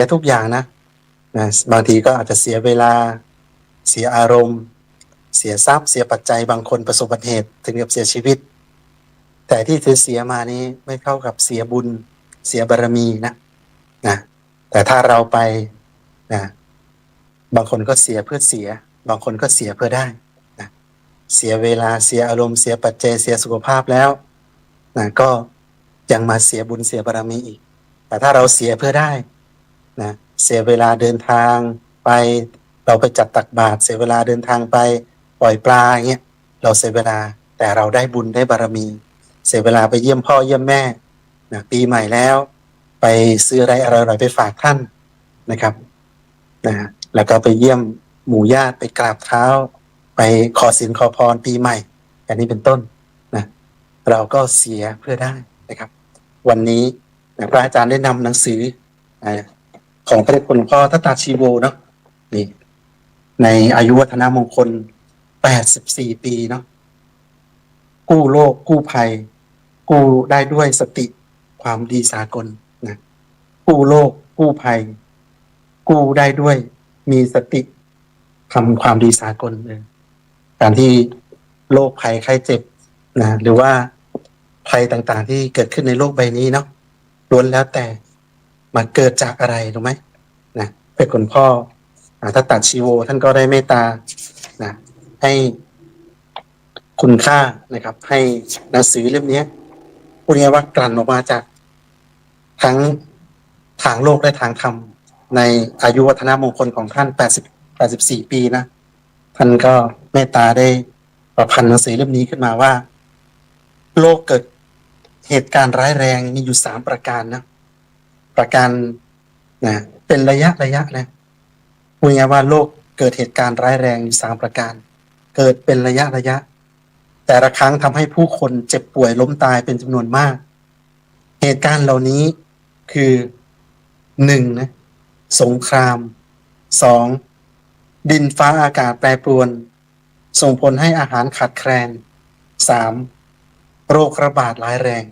แต่ทุกอย่างนะบางทีก็อาจจะเสียเวลาเสียอารมณ์เสียทรัพย์เสียปัจจัยบางคนประสบอุบัติเหตุถึงกับเสียชีวิตแต่ที่เสียมานี้ไม่เท่ากับเสียบุญเสียบารมีนะแต่ถ้าเราไปนะบางคนก็เสียเพื่อเสียบางคนก็เสียเพื่อได้นะเสียเวลาเสียอารมณ์เสียปัจจัยเสียสุขภาพแล้วก็ยังมาเสียบุญเสียบารมีอีกแต่ถ้าเราเสียเพื่อได้นะเสียเวลาเดินทางไปเราไปจัดตักบาตรเสียเวลาเดินทางไปปล่อยปลาอย่างเงี้ยเราเสียเวลาแต่เราได้บุญได้บารมีเสียเวลาไปเยี่ยมพ่อเยี่ยมแม่นะปีใหม่แล้วไปซื้ออะไรอร่อยๆไปฝากท่านนะครับแล้วก็ไปเยี่ยมหมู่ญาติไปกราบเท้าไปขอศีลขอพรปีใหม่อันนี้เป็นต้นนะเราก็เสียเพื่อได้นะครับวันนี้พระอาจารย์ได้นำหนังสือของพระเดชคุณหลวงพ่อทัตตาชีโวเนาะนี่ในอายุวัฒนมงคล84 ปีเนาะกู้โลกกู้ภัยกู้ได้ด้วยสติความดีสากลนะกู้โลกกู้ภัยกู้ได้ด้วยมีสติทำความดีสากลการที่โรคภัยไข้เจ็บนะหรือว่าภัยต่างๆที่เกิดขึ้นในโลกใบนี้เนาะล้วนแล้วแต่มันเกิดจากอะไรถูกไหมนะเป็นคุณพ่อทัตตาชีโวท่านก็ได้เมตตานะให้คุณค่านะครับให้หนังสือเล่มนี้พูดง่ายว่ากลั่นออกมาจากทั้งทางโลกและทางธรรมในอายุวัฒนมงคลของท่าน84 ปีนะท่านก็เมตตาได้ประพันธ์หนังสือเล่มนี้ขึ้นมาว่าโลกเกิดเหตุการณ์ร้ายแรงมีอยู่3ประการนะประการนะเป็นระยะนะพูดง่ายว่าโลกเกิดเหตุการณ์ร้ายแรงอยู่3ประการเกิดเป็นระยะแต่ละครั้งทำให้ผู้คนเจ็บป่วยล้มตายเป็นจำนวนมากเหตุการณ์เหล่านี้คือ1นะสงคราม2ดินฟ้าอากาศแปรปรวนส่งผลให้อาหารขาดแคลน3โรคระบาดร้ายแรง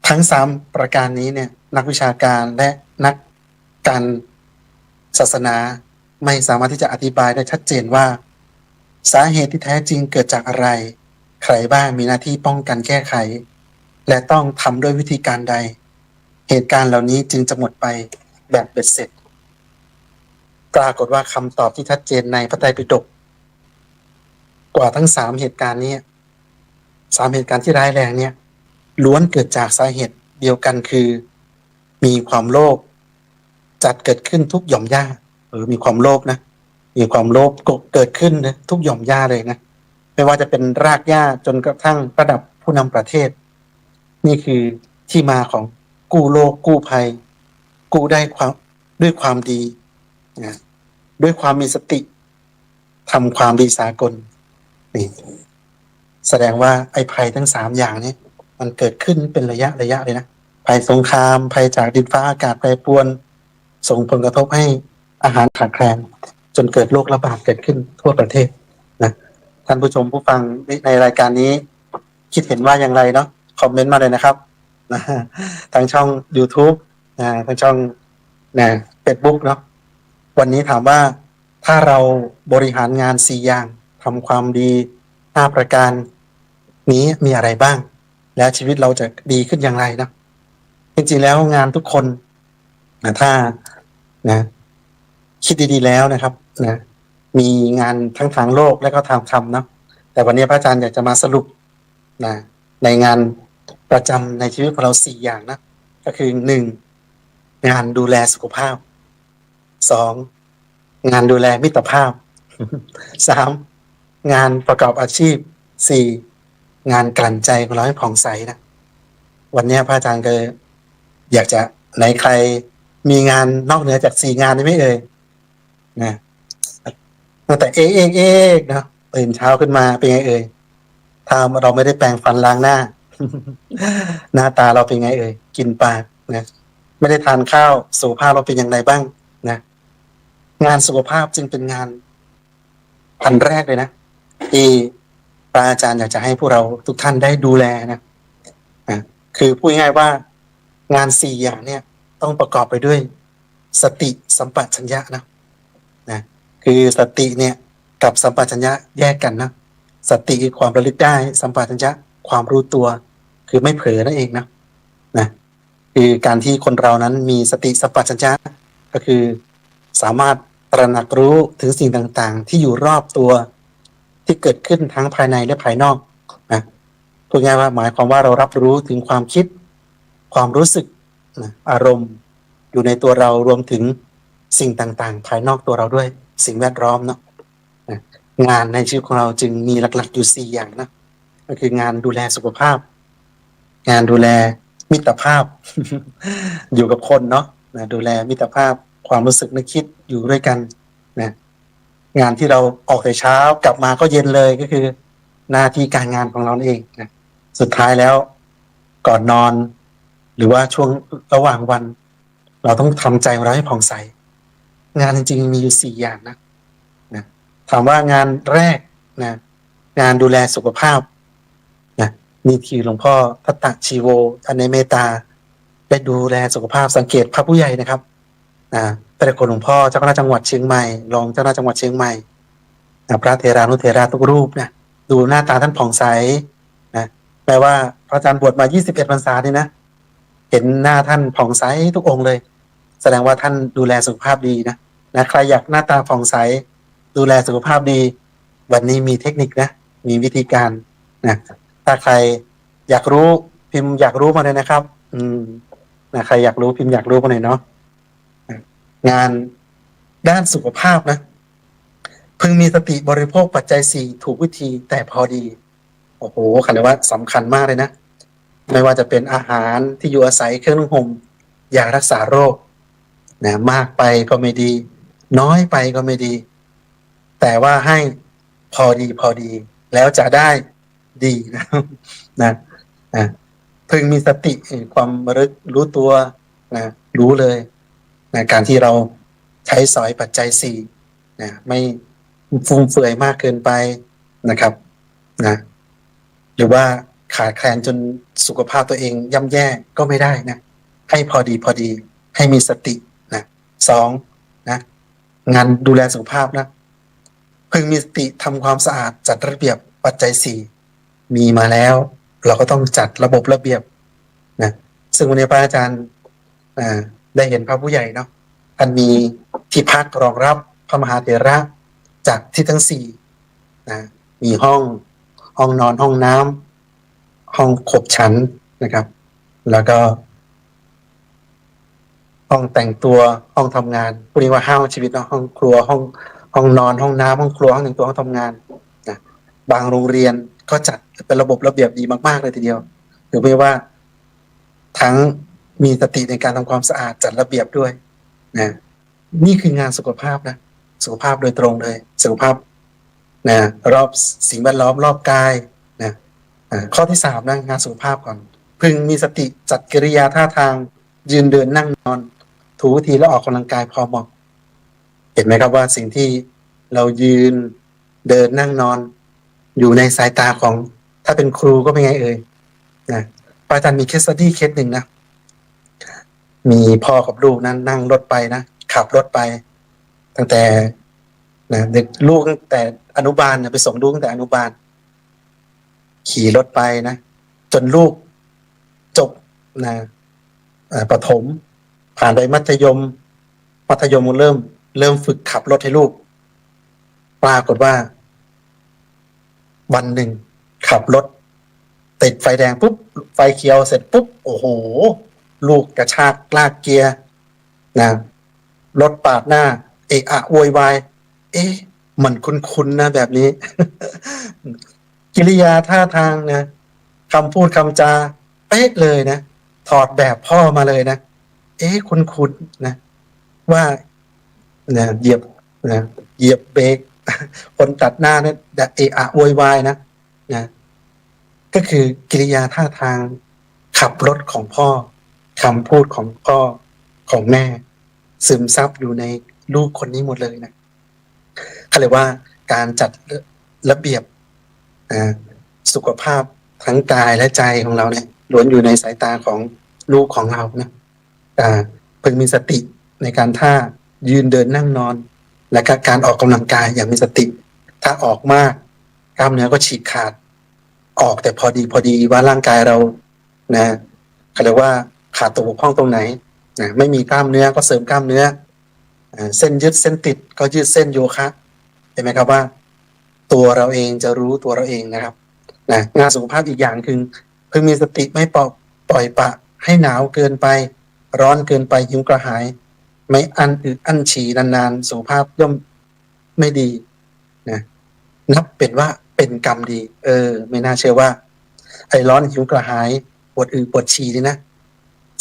ทั้ง3ประการนี้เนี่ยนักวิชาการและนักการศาสนาไม่สามารถที่จะอธิบายได้ชัดเจนว่าสาเหตุที่แท้จริงเกิดจากอะไรใครบ้างมีหน้าที่ป้องกันแก้ไขและต้องทำด้วยวิธีการใดเหตุการณ์เหล่านี้จึงจะหมดไปแบบเบ็ดเสร็จปรากฏว่าคำตอบที่ชัดเจนในพระไตรปิฎกกว่าทั้ง3เหตุการณ์นี้3เหตุการณ์ที่ร้ายแรงเนี่ยล้วนเกิดจากสาเหตุเดียวกันคือมีความโลภจัดเกิดขึ้นทุกหย่อมหญ้ามีความโลภนะมีความโลภเกิดขึ้นนะทุกหย่อมหญ้าเลยนะไม่ว่าจะเป็นรากหญ้าจนกระทั่งระดับผู้นำประเทศนี่คือที่มาของกู้โลกกู้ภัยกู้ได้ด้วยความดีนะด้วยความมีสติทำความดีสากลนี่แสดงว่าไอ้ภัยทั้ง3อย่างนี้มันเกิดขึ้นเป็นระยะเลยนะภัยสงครามภัยจากดินฟ้าอากาศแปรปรวนส่งผลกระทบให้อาหารขาดแคลนจนเกิดโรคระบาดเกิดขึ้นทั่วประเทศนะท่านผู้ชมผู้ฟังในรายการนี้คิดเห็นว่าอย่างไรเนาะคอมเมนต์มาเลยนะครับนะทางช่อง YouTube ทางช่องFacebook เนาะวันนี้ถามว่าถ้าเราบริหารงาน4อย่างทำความดี5ประการนี้มีอะไรบ้างแล้วชีวิตเราจะดีขึ้นอย่างไรนะจริงๆแล้วงานทุกคนถ้าคิดดีๆแล้วนะครับมีงานทั้งทางโลกและก็ทางธรรมนะแต่วันนี้พระอาจารย์อยากจะมาสรุปในงานประจำในชีวิตของเรา4อย่างนะก็คือ1งานดูแลสุขภาพ2งานดูแลมิตรภาพ3งานประกอบอาชีพ4งานกลั่นใจของเราให้ผ่องใสนะวันนี้พระอาจารย์ก็อยากจะไหนใครมีงานนอกเหนือจาก4งานนี้ไม่เอ่ยนะตั้งแต่เอกนะตื่นเช้าขึ้นมาเป็นไงเอ่ยถ้าเราไม่ได้แปรงฟันล้างหน้า หน้าตาเราเป็นไงเอ่ยกินปากนะไม่ได้ทานข้าวสุขภาพเราเป็นอย่างไรบ้างนะงานสุขภาพจึงเป็นงานอันแรกเลยนะที่พระอาจารย์อยากจะให้พวกเราทุกท่านได้ดูแลนะคือพูดง่ายๆว่างาน4อย่างเนี่ย ต้องประกอบไปด้วยสติสัมปชัญญะนะคือสติเนี่ยกับสัมปชัญญะแยกกันนะสติคือความระลึกได้สัมปชัญญะความรู้ตัวคือไม่เผลอนั่นเองนะคือการที่คนเรานั้นมีสติสัมปชัญญะก็คือสามารถตระหนักรู้ถึงสิ่งต่างๆที่อยู่รอบตัวที่เกิดขึ้นทั้งภายในและภายนอกนะพูดง่ายว่าหมายความว่าเรารับรู้ถึงความคิดความรู้สึกนะอารมณ์อยู่ในตัวเรารวมถึงสิ่งต่างๆภายนอกตัวเราด้วยสิ่งแวดล้อมเนาะงานในชีวิตของเราจึงมีหลักๆอยู่4อย่างนะก็คืองานดูแลสุขภาพงานดูแลมิตรภาพ อยู่กับคนเนาะนะดูแลมิตรภาพความรู้สึกนึกคิดอยู่ด้วยกันนะงานที่เราออกแต่เช้ากลับมาก็เย็นเลยก็คือหน้าที่การงานของเราเองนะสุดท้ายแล้วก่อนนอนหรือว่าช่วงระหว่างวันเราต้องทำใจของเราให้ผ่องใสงานจริงๆมีอยู่4อย่างนะถามว่างานแรกนะงานดูแลสุขภาพนะนี่คือหลวงพ่อทัตตะชีโวอันในเมตตาได้ดูแลสุขภาพสังเกตพระผู้ใหญ่นะครับแต่คนหลวงพ่อเจ้าคณะจังหวัดเชียงใหม่รองเจ้าคณะจังหวัดเชียงใหม่พระเถรานุเถระทุกรูปนะดูหน้าตาท่านผ่องใสนะแปลว่าพระอาจารย์บวชมา21พรรษานี่นะเห็นหน้าท่านผ่องใสทุกองค์เลยแสดงว่าท่านดูแลสุขภาพดีนะใครอยากหน้าตาผ่องใสดูแลสุขภาพดีวันนี้มีเทคนิคนะมีวิธีการนะถ้าใครอยากรู้พิมพ์อยากรู้มาเลยนะครับใครอยากรู้พิมพ์อยากรู้มาเลยเนาะงานด้านสุขภาพนะพึงมีสติบริโภคปัจจัย4ถูกวิธีแต่พอดีโอ้โหคำว่าสำคัญมากเลยนะไม่ว่าจะเป็นอาหารที่อยู่อาศัยเครื่องนุ่งห่มยารักษาโรคนะมากไปก็ไม่ดีน้อยไปก็ไม่ดีแต่ว่าให้พอดีแล้วจะได้ดีนะพึงมีสติความรู้ตัวนะรู้เลยนะการที่เราใช้สอยปัจจัย4นะไม่ฟุ่มเฟือยมากเกินไปนะครับนะหรือว่าขาดแคลนจนสุขภาพตัวเองย่ำแย่ก็ไม่ได้นะให้พอดีให้มีสตินะ2นะงานดูแลสุขภาพนะพึงมีสติทำความสะอาดจัดระเบียบปัจจัย4มีมาแล้วเราก็ต้องจัดระบบระเบียบนะซึ่งวันนี้พระอาจารย์ได้เห็นพระผู้ใหญ่เนาะท่านมีที่พักรองรับพระมหาเถระจากที่ทั้ง4นะมีห้องนอนห้องน้ำห้องขบฉันนะครับแล้วก็ห้องแต่งตัวห้องทำงานพวกนี้ว่าห้องชีวิตเนาะห้องครัวห้องนอนห้องน้ำห้องครัวห้องแต่งตัวห้องทำงานนะบางโรงเรียนก็จัดเป็นระบบระเบียบดีมากๆเลยทีเดียวถือไม่ว่าทั้งมีสติในการทำความสะอาดจัดระเบียบด้วยนะนี่คืองานสุขภาพนะสุขภาพโดยตรงเลยสุขภาพนะรอบสิ่งแวดล้อมรอบกายนะข้อที่3นะงานสุขภาพก่อนพึงมีสติจัดกิริยาท่าทางยืนเดินนั่งนอนถูทีและออกกำลังกายพอเหมาะเห็นไหมครับว่าสิ่งที่เรายืนเดินนั่งนอนอยู่ในสายตาของถ้าเป็นครูก็เป็นไงเอ่ยนะอาจารย์มีเคสสตี้เคสหนึ่งนะมีพ่อกับลูกนั้นนั่งรถไปนะขับรถไปตั้งแต่นะเด็กลูกตั้งแต่อนุบาลนะไปส่งลูกตั้งแต่อนุบาลขี่รถไปนะจนลูกจบนะประถมผ่านไปมัธยมเริ่มฝึกขับรถให้ลูกปรากฏว่าวันหนึ่งขับรถติดไฟแดงปุ๊บไฟเขียวเสร็จปุ๊บโอ้โหลูกกระชากลากเกียร์นะรถปาดหน้าเอะอะโวยวายมันคุ้นๆนะแบบนี้ กิริยาท่าทางนะคำพูดคำจาเป๊ะเลยนะถอดแบบพ่อมาเลยนะคุ้นๆนะว่านะเหยียบเบรกคนตัดหน้าเนี่ยเอะอะโวยวายนะก็คือกิริยาท่าทางขับรถของพ่อคำพูดของพ่อของแม่ซึมซับอยู่ในลูกคนนี้หมดเลยนะเขาเรียกว่าการจัดระเบียบสุขภาพทั้งกายและใจของเราเนี่ยล้วนอยู่ในสายตาของลูกของเรานะ พึงมีสติในการท่ายืนเดินนั่งนอน และก็การออกกำลังกายอย่างมีสติ ถ้าออกมากกล้ามเนื้อก็ฉีกขาดออกแต่พอดีว่าร่างกายเรานะเขาเรียกว่าขาดตัวบกพร่องตรงไหนนะไม่มีกล้ามเนื้อก็เสริมกล้ามเนื้อเส้นยึดเส้นติดก็ยืดเส้นโยคะเห็นไหมครับว่าตัวเราเองจะรู้ตัวเราเองนะครับนะงานสุขภาพอีกอย่างคือพึงมีสติไม่ปล่อยปะให้หนาวเกินไปร้อนเกินไปหิวกระหายไม่อั้นอึดอั้นฉี่นานๆสุขภาพย่อมไม่ดีนะนับเป็นว่าเป็นกรรมดีไม่น่าเชื่อว่าไอ้ร้อนหิวกระหายปวดอึปวดฉี่นี่นะ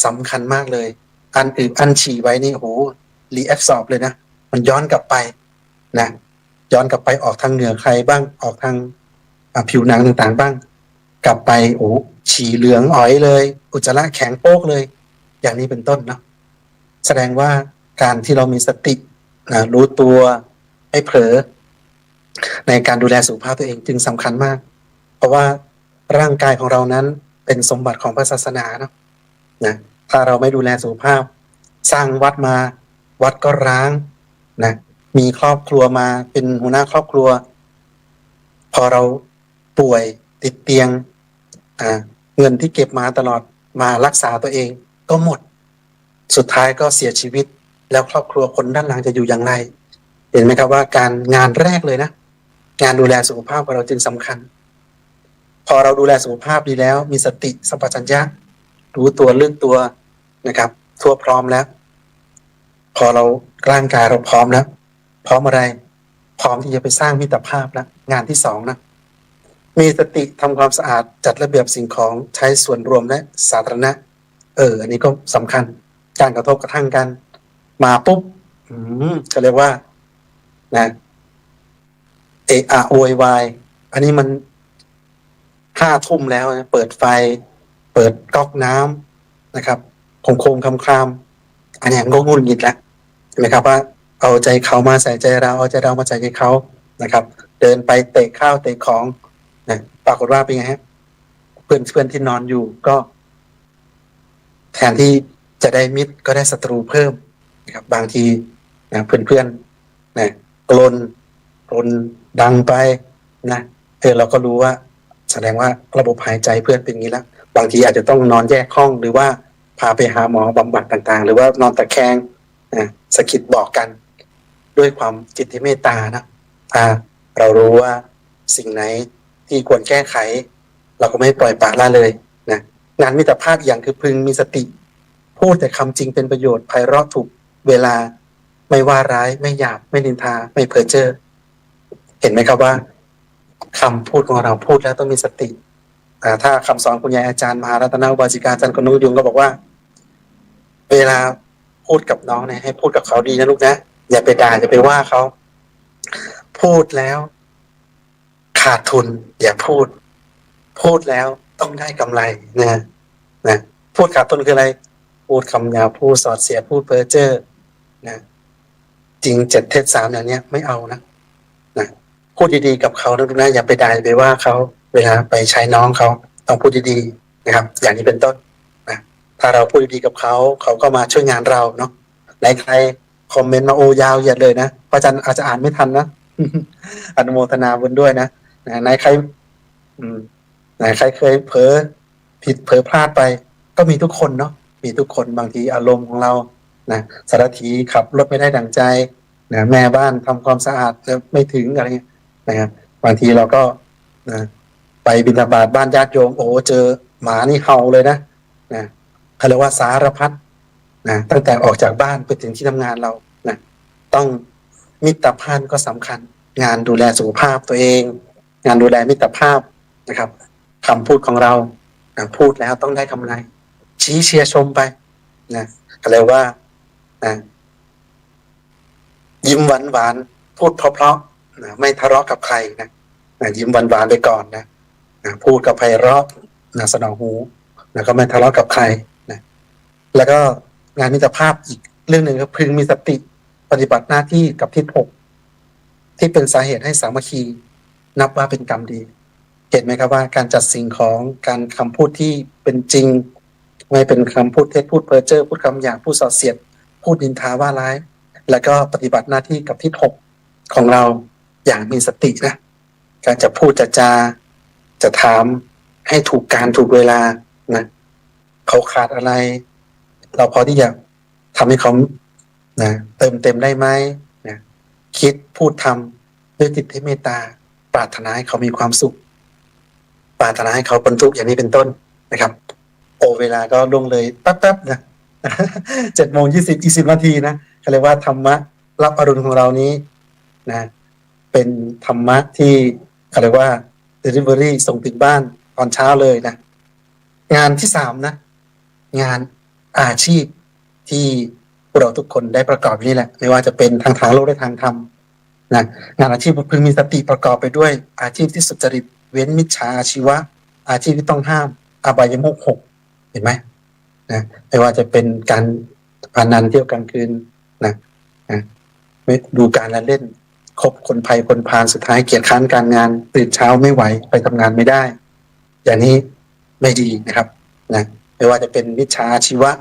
สำคัญมากเลยอันอึอันฉี่ไว้นี่โหรีแอบสอบเลยนะมันย้อนกลับไปนะย้อนกลับไปออกทางเหนือใครบ้างออกทางผิวหนังต่างๆบ้างกลับไปโอ้ฉี่เหลืองอ๋อยเลยอุจจาระแข็งโป๊กเลยอย่างนี้เป็นต้นเนาะแสดงว่าการที่เรามีสตินะรู้ตัวไม่เผลอในการดูแลสุขภาพตัวเองจึงสำคัญมากเพราะว่าร่างกายของเรานั้นเป็นสมบัติของพระศาสนาเนาะนะถ้าเราไม่ดูแลสุขภาพสร้างวัดมาวัดก็ร้างนะมีครอบครัวมาเป็นหัวหน้าครอบครัวพอเราป่วยติดเตียงเงินที่เก็บมาตลอดมารักษาตัวเองก็หมดสุดท้ายก็เสียชีวิตแล้วครอบครัวคนด้านหลังจะอยู่อย่างไรเห็นไหมครับว่าการงานแรกเลยนะงานดูแลสุขภาพของเราจึงสำคัญพอเราดูแลสุขภาพดีแล้วมีสติสัมปชัญญะรู้ตัวลึกตัวนะครับทั่วพร้อมแล้วพอเราร่างกายเราพร้อมแล้วพร้อมอะไรพร้อมที่จะไปสร้างมิตรภาพแล้วงานที่สองนะมีสติทำความสะอาดจัดระเบียบสิ่งของใช้ส่วนรวมและสาธารณะอันนี้ก็สำคัญการกระทบกระทั่งกันมาปุ๊บก็เรียกว่านะเอะอะโวยวายอันนี้มัน5 ทุ่มแล้วนะเปิดไฟเปิดก๊อกน้ำนะครับโคงคามอันนี้ก็งุนงิดแล้วใช่ไหมครับว่าเอาใจเขามาใส่ใจเราเอาใจเรามาใส่ใจเขานะครับเดินไปเตะข้าวเตะของนะปรากฏว่าเป็นไงฮะเพื่อนที่นอนอยู่ก็แทนที่จะได้มิตรก็ได้ศัตรูเพิ่มนะครับบางทีนะเพื่อนนะกลนดังไปนะเราก็รู้ว่าแสดงว่าระบบหายใจเพื่อนเป็นอย่างนี้แล้วบางทีอาจจะต้องนอนแยกห้องหรือว่าพาไปหาหมอบำบัดต่างๆหรือว่านอนตะแคงนะสะกิดบอกกันด้วยความจิตที่เมตตานะเรารู้ว่าสิ่งไหนที่ควรแก้ไขเราก็ไม่ปล่อยปละละเลยนะงานมิตรภาพอย่างคือพึงมีสติพูดแต่คำจริงเป็นประโยชน์ไพเราะถูกเวลาไม่ว่าร้ายไม่หยาบไม่นินทาไม่เพ้อเจ้อเห็นไหมครับว่าคำพูดของเราพูดแล้วต้องมีสติถ้าคำสอนคุณยายอาจารย์มหารัตนอุบาสิกาอาจารย์กนุยุงก็บอกว่าเวลาพูดกับน้องเนี่ยให้พูดกับเขาดีนะลูกนะอย่าไปด่าอย่าไปว่าเขาพูดแล้วขาดทุนอย่าพูดแล้วต้องได้กำไรนะพูดขาดทุนคืออะไรพูดคำหยาบพูดสอดเสียดพูดเพ้อเจ้อนะจริง7 เทศ 3อย่างเนี้ยไม่เอานะพูดดีๆกับเขานะอย่าไปด่าอย่าไปว่าเขาเวลาไปใช้น้องเขาต้องพูดดีๆนะครับอย่างนี้เป็นต้นนะถ้าเราพูดดีๆกับเขาเขาก็มาช่วยงานเราเนาะไหนใครคอมเมนต์มาโอยาวเหยียดเลยนะพระอาจารย์อาจจะอ่านไม่ทันนะ อนุโมทนาบุญด้วยนะไหนใครเคยเผลอผิดเผลอพลาดไปก็มีทุกคนเนาะมีทุกคนบางทีอารมณ์ของเรานะสารถีขับรถไม่ได้ดั่งใจนะแม่บ้านทำความสะอาดไม่ถึงอะไรเงี้ยนะครับบางทีเราก็นะไปบิณฑบาตบ้านญาติโยมโอ้เจอหมานี่เห่าเลยนะเขาเรียกว่าสารพัดนะตั้งแต่ออกจากบ้านไปถึงที่ทำงานเรานะต้องมิตรภาพก็สำคัญงานดูแลสุขภาพตัวเองงานดูแลมิตรภาพนะครับคำพูดของเราพูดแล้วต้องได้กำไรชี้เชียร์ชมไปนะก็เรียกว่ายิ้มหวานพูดเพราะๆไม่ทะเลาะกับใครนะยิ้มหวานไปก่อนนะพูดกับไพเราะสนองหูแล้วก็ไม่ทะเลาะกับใครนะแล้วก็งานมิตรภาพอีกเรื่องหนึ่งก็พึงมีสติปฏิบัติหน้าที่กับทิศ 6ที่เป็นสาเหตุให้สามัคคีนับว่าเป็นกรรมดีเห็นไหมครับว่าการจัดสิ่งของการคำพูดที่เป็นจริงไม่เป็นคำพูดเท็จพูดเพ้อเจ้อพูดคำหยาบพูดส่อเสียด พูดนินทาว่าร้ายแล้วก็ปฏิบัติหน้าที่กับทิศหกของเราอย่างมีสตินะการจะพูดจะถามให้ถูกการถูกเวลานะเขาขาดอะไร เราพอที่จะทำให้เขานะเติมเต็มได้ไหมนะคิดพูดทำด้วยจิตที่เมตตาปรารถนาให้เขามีความสุขปรารถนาให้เขาพ้นทุกข์อย่างนี้เป็นต้นนะครับโอเวลาก็ล่วงเลยแป๊บๆนะ 7:20 นาทีนะเขาเรียกว่าธรรมะรับอรุณของเรานี้นะเป็นธรรมะที่เขาเรียกว่า delivery ส่งถึงบ้านตอนเช้าเลยนะงานที่3นะงานอาชีพที่พวกเราทุกคนได้ประกอบนี่แหละไม่ว่าจะเป็นทางโลกและทางธรรมนะงานอาชีพพึงมีสติประกอบไปด้วยอาชีพที่สุจริตเว้นมิจฉาอาชีวะอาชีพที่ต้องห้ามอบายมุข6เห็นไหมนะไม่ว่าจะเป็นการพนันเที่ยวกลางคืนนะไม่ดูการละเล่นคบคนภัยคนพาลสุดท้ายเกียจค้านการงานตื่นเช้าไม่ไหวไปทำงานไม่ได้อย่างนี้ไม่ดีนะครับนะไม่ว่าจะเป็นมิจฉาอาชีวะ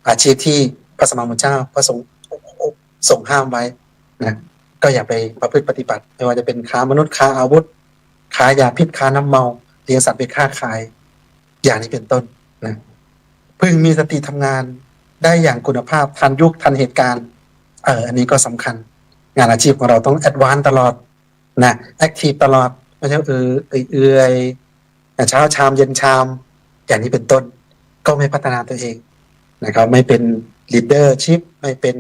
อาชีพที่พระสัมมาสัมพุทธเจ้าพระสงฆ์ส่งห้ามไว้นะก็อย่าไปประพฤติปฏิบัติไม่ว่าจะเป็นค้ามนุษย์ค้าอาวุธค้ายาพิษค้าน้ำเมาเลี้ยงสัตว์ไปฆ่าขายอย่างนี้เป็นต้นนะพึงมีสติทำงานได้อย่างคุณภาพทันยุคทันเหตุการณ์อันนี้ก็สำคัญงานอาชีพของเราต้องแอดวานซ์ตลอดนะแอคทีฟตลอดไม่ใช่เอื่อยเช้าชามเย็นชามอย่างนี้เป็นต้นก็ไม่พัฒนาตัวเองนะครับไม่เป็นลีดเดอร์ชิพไม่เป็น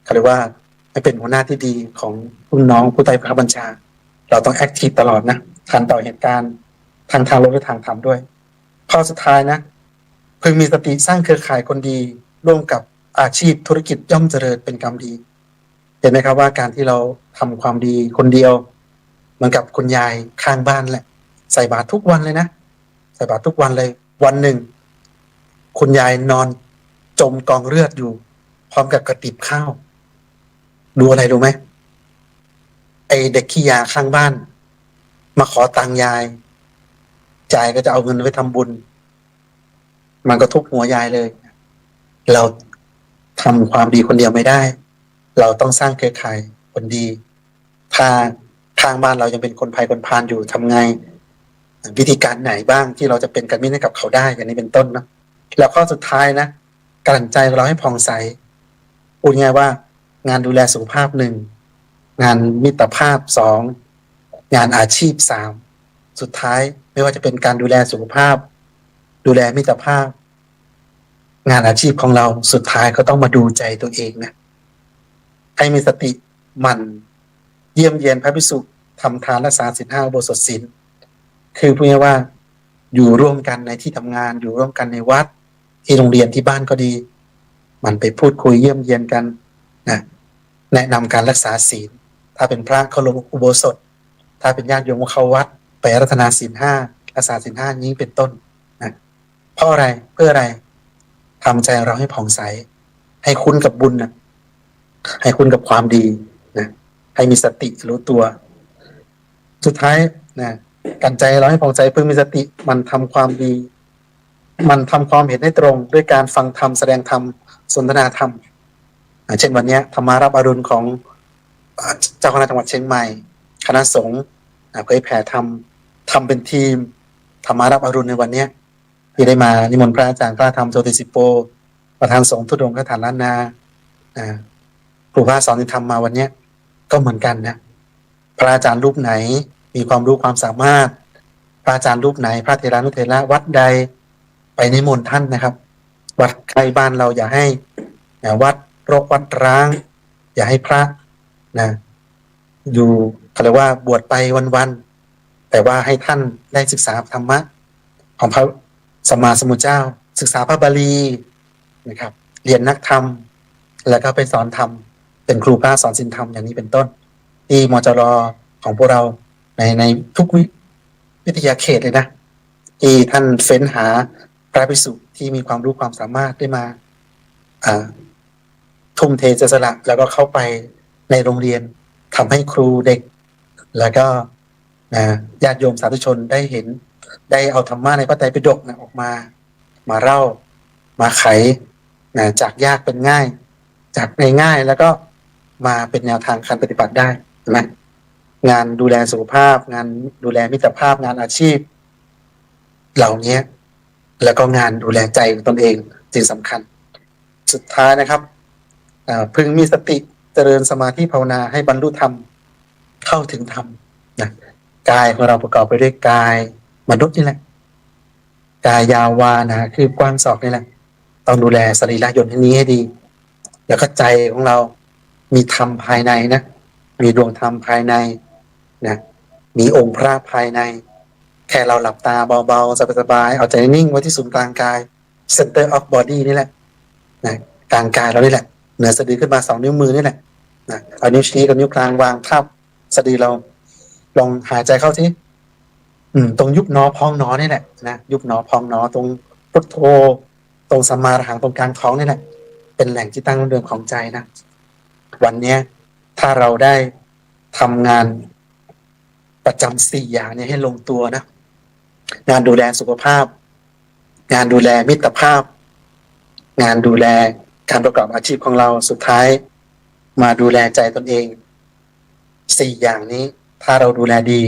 เขาเรียกว่าไม่เป็นหัวหน้าที่ดีของรุ่นน้องผู้ใต้บังคับบัญชาเราต้องแอคทีฟตลอดนะทันต่อเหตุการณ์ทางโลกและทางธรรมด้วยข้อสุดท้ายนะพึงมีสติสร้างเครือข่ายคนดีร่วมกับอาชีพธุรกิจย่อมเจริญเป็นกรรมดีเห็นไหมครับว่าการที่เราทำความดีคนเดียวเหมือนกับคุณยายข้างบ้านแหละใส่บาตรทุกวันเลยนะใส่บาตรทุกวันเลยวันหนึ่งคุณยายนอนจมกองเลือดอยู่พร้อมกับกระติบข้าวดูอะไรรู้ไหมไอเด็กขี้ยาข้างบ้านมาขอตังค์ยายจ่ายก็จะเอาเงินไว้ทำบุญมันก็ทุบหัวยายเลยเราทำความดีคนเดียวไม่ได้เราต้องสร้างเครือข่ายคนดีถ้าทางบ้านเรายังเป็นคนภัยคนพาลอยู่ทำไงวิธีการไหนบ้างที่เราจะเป็นกันมิตรให้กับเขาได้อย่างนี้เป็นต้นนะแล้วข้อสุดท้ายนะกลั่นใจเราให้ผ่องใสพูดง่ายว่างานดูแลสุขภาพ1งานมิตรภาพ2งานอาชีพ3สุดท้ายไม่ว่าจะเป็นการดูแลสุขภาพดูแลมิตรภาพงานอาชีพของเราสุดท้ายก็ต้องมาดูใจตัวเองนะให้มีสติหมั่นเยี่ยมเยียนพระภิกษุทำทานรักษาศีล 5อุโบสถศีลคือพูดง่ายว่าอยู่ร่วมกันในที่ทำงานอยู่ร่วมกันในวัดที่โรงเรียนที่บ้านก็ดีมันไปพูดคุยเยี่ยมเยียนกันนะแนะนำการรักษาศีลถ้าเป็นพระเขาลงอุโบสถถ้าเป็นญาติโยมเข้าวัดไปรัตนาศีล 5รักษาศีล 5นี้เป็นต้นนะเพราะอะไรเพื่ออะไรทำใจเราให้ผ่องใสให้คุ้นกับบุญนะให้คุ้นกับความดีนะให้มีสติรู้ตัวสุดท้ายนะกันใจเราให้ผ่องใสเพื่อมีสติมันทำความดีมันทำความเห็นให้ตรงด้วยการฟังธรรมแสดงธรรมสนทนาธรรมเช่นวันนี้ธรรมารับอรุณของเจ้าคณะจังหวัดเชียงใหม่คณะสงฆ์เผยแผ่ธรรมทำเป็นทีมธรรมารับอรุณในวันนี้ที่ได้มานิมนต์พระอาจารย์พระธรรมโชติสิโปประธานสงฆ์ทุดงคฐานล้านนาครูพระสอนธรรมมาวันนี้ก็เหมือนกันนะพระอาจารย์รูปไหนมีความรู้ความสามารถพระอาจารย์รูปไหนพระเถรานุเถระวัดใดไปนิมนต์ท่านนะครับวัดใกล้บ้านเราอย่าให้วัดรกวัดร้างอย่าให้พระนะอยู่เขาเรียกว่าบวชไปวันๆแต่ว่าให้ท่านได้ศึกษาธรรมะของพระสัมมาสัมพุทธเจ้าศึกษาพระบาลีนะครับเรียนนักธรรมแล้วก็ไปสอนธรรมเป็นครูพระสอนศีลธรรมอย่างนี้เป็นต้นที่มจรของพวกเราในทุกวิทยาเขตเลยนะที่ท่านเฟ้นหาพระภิกษุที่มีความรู้ความสามารถได้มาทุ่มเทเสียสละแล้วก็เข้าไปในโรงเรียนทำให้ครูเด็กแล้วก็ญาติโยมสาธุชนได้เห็นได้เอาธรรมะในพระไตรปิฎกออกมาเล่ามาไขจากยากเป็นง่าย จากง่ายๆแล้วก็มาเป็นแนวทางการปฏิบัติได้ใช่ไหมงานดูแลสุขภาพงานดูแลมิตรภาพงานอาชีพเหล่านี้แล้วก็งานดูแลใจตนเองสิ่งสำคัญสุดท้ายนะครับพึงมีสติเจริญสมาธิภาวนาให้บรรลุธรรมเข้าถึงธรรมนะกายของเราประกอบไปด้วยกายมนุษย์นี่แหละกายยาวานะคือกว้างศอกนี่แหละต้องดูแลสรีระยนต์นี้ให้ดีแล้วก็ใจของเรามีธรรมภายในนะมีดวงธรรมภายในนะมีองค์พระภายในแค่เราหลับตาเบาๆสบายๆเอาใจนิ่งไว้ที่ศูนย์กลางกาย center of body นี่แหละนะกลางกายเรานี่แหละเหนือสะดือขึ้นมา2 นิ้วมือนี่แหละนะเอานิ้วชี้กับนิ้วกลางวางทับสะดือเราลองหายใจเข้าที่ตรงยุบหนอพองหนอนี่แหละนะยุบหนอพองหนอตรงพุทโธตรงสัมมาอรหังตรงกลางท้องนี่แหละเป็นแหล่งที่ตั้งเดิมของใจนะวันนี้ถ้าเราได้ทำงานประจำ4 อย่างนี้ให้ลงตัวนะงานดูแลสุขภาพงานดูแลมิตรภาพงานดูแลการประกอบอาชีพของเราสุดท้ายมาดูแลใจตนเอง4 อย่างนี้ถ้าเราดูแลดี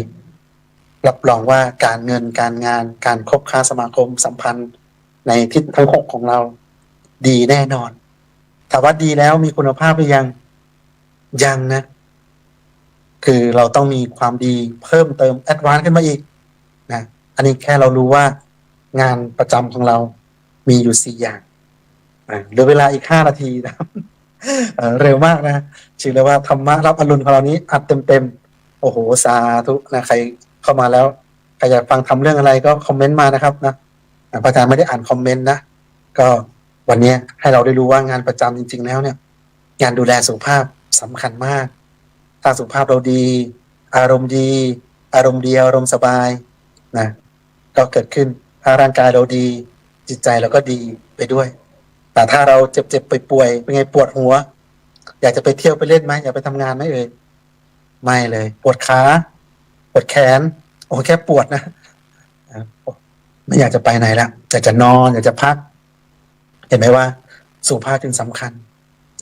รับรองว่าการเงินการงานการคบค้าสมาคมสัมพันธ์ในทิศทั้ง6ของเราดีแน่นอนถามว่าดีแล้วมีคุณภาพหรือยังนะคือเราต้องมีความดีเพิ่มเติมแอดวานซ์ขึ้นมาอีกนะอันนี้แค่เรารู้ว่างานประจำของเรามีอยู่4 อย่างเหลือเวลาอีก5 นาทีนะเร็วมากนะชื่อเลยว่าธรรมะรับอรุณของเรานี้อัดเต็มโอ้โหสาธุนะใครเข้ามาแล้วใครอยากฟังทำเรื่องอะไรก็คอมเมนต์มานะครับนะพระอาจารย์ไม่ได้อ่านคอมเมนต์นะก็วันนี้ให้เราได้รู้ว่างานประจำจริงๆแล้วเนี่ยงานดูแลสุขภาพสำคัญมากถ้าสุขภาพเราดีอารมณ์ดีอารมณ์เดียวอารมณ์สบายนะก็เกิดขึ้นถ้าร่างกายเราดีจิตใจเราก็ดีไปด้วยแต่ถ้าเราเจ็บๆป่วยๆเป็นไงปวดหัวอยากจะไปเที่ยวไปเล่นไหมอยากไปทำงานไหมไม่เลยปวดขาปวดแขนโอ้แค่ปวดนะไม่อยากจะไปไหนละอยากจะนอนอยากจะพักเห็นไหมว่าสุขภาพจึงสำคัญ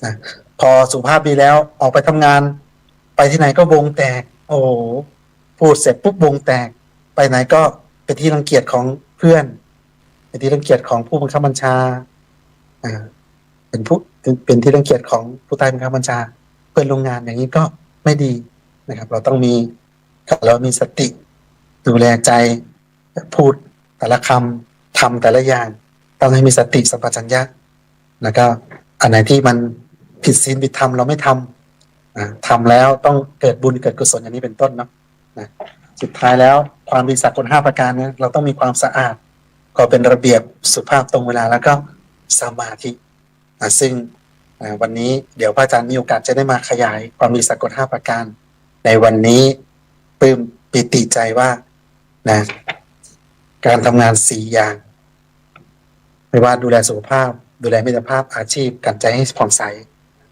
นะพอสุขภาพดีแล้วออกไปทำงานไปที่ไหนก็วงแตกโอ้พูดเสร็จปุ๊บวงแตกไปไหนก็เป็นที่รังเกียจของเพื่อนเป็นที่รังเกียจของผู้บังคับบัญชาเป็นที่รังเกียจของผู้ใต้บังคับบัญชาเพื่อนร่วมงานอย่างนี้ก็ไม่ดีนะครับเราต้องมีสติดูแลใจพูดแต่ละคำทำแต่ละอย่างต้องให้มีสติสัมปชัญญะแล้วก็อันไหนที่มันผิดศีลผิดธรรมเราไม่ทำทำแล้วต้องเกิดบุญเกิดกุศลอย่างนี้เป็นต้นนะสุดท้ายแล้วความดีสากล5 ประการนี้เราต้องมีความสะอาดก็เป็นระเบียบสุภาพตรงเวลาแล้วก็สมาธิซึ่งวันนี้เดี๋ยวพระอาจารย์มีโอกาสจะได้มาขยายความดีสากล5 ประการในวันนี้ปลื้มปิติใจว่านะการทำงาน4 อย่างไม่ว่าดูแลสุขภาพดูแลมิตรภาพอาชีพการใจให้ผ่องใส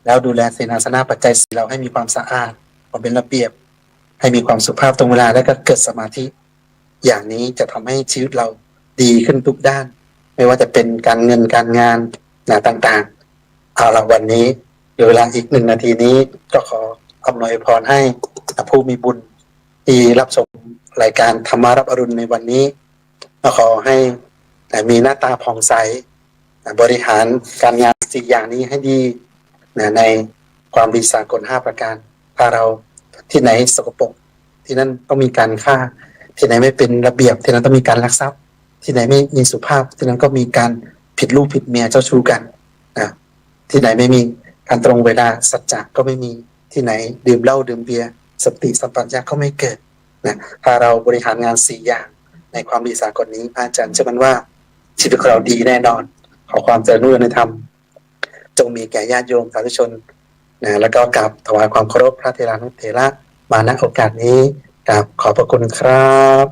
แล้วดูแลเสนาสนะปัจจัย4เราให้มีความสะอาดความเป็นระเบียบให้มีความสุภาพตรงเวลาและก็เกิดสมาธิอย่างนี้จะทำให้ชีวิตเราดีขึ้นทุกด้านไม่ว่าจะเป็นการเงินการงานต่างๆเอาละวันนี้เดี๋ยวเวลาอีก1 นาทีนี้ก็ขออำนวยพรให้ผู้มีบุญที่รับชมรายการธรรมารับอรุณในวันนี้ก็ขอให้มีหน้าตาผ่องใสบริหารการงาน4 อย่างนี้ให้ดีในความดีสากล5 ประการถ้าเราที่ไหนสกปรกที่นั่นต้องมีการฆ่าที่ไหนไม่เป็นระเบียบที่นั่นต้องมีการลักทรัพย์ที่ไหนไม่มีสุภาพที่นั่นก็มีการผิดลูกผิดเมียเจ้าชู้กันที่ไหนไม่มีการตรงเวลาสัจจะก็ไม่มีที่ไหนดื่มเหล้าดื่มเบียร์สติสัมปชัญญะก็ไม่เกิดถ้าเราบริหารงาน4 อย่างในความดีสากลนี้พระอาจารย์เชื่อมั่นว่าชีวิตของเราดีแน่นอนขอความเจริญในธรรมจงมีแก่ญาติโยมสาธุชนแล้วก็กราบถวายความเคารพพระเถรานุเถระมาณโอกาสนี้กราบขอบพระคุณครับ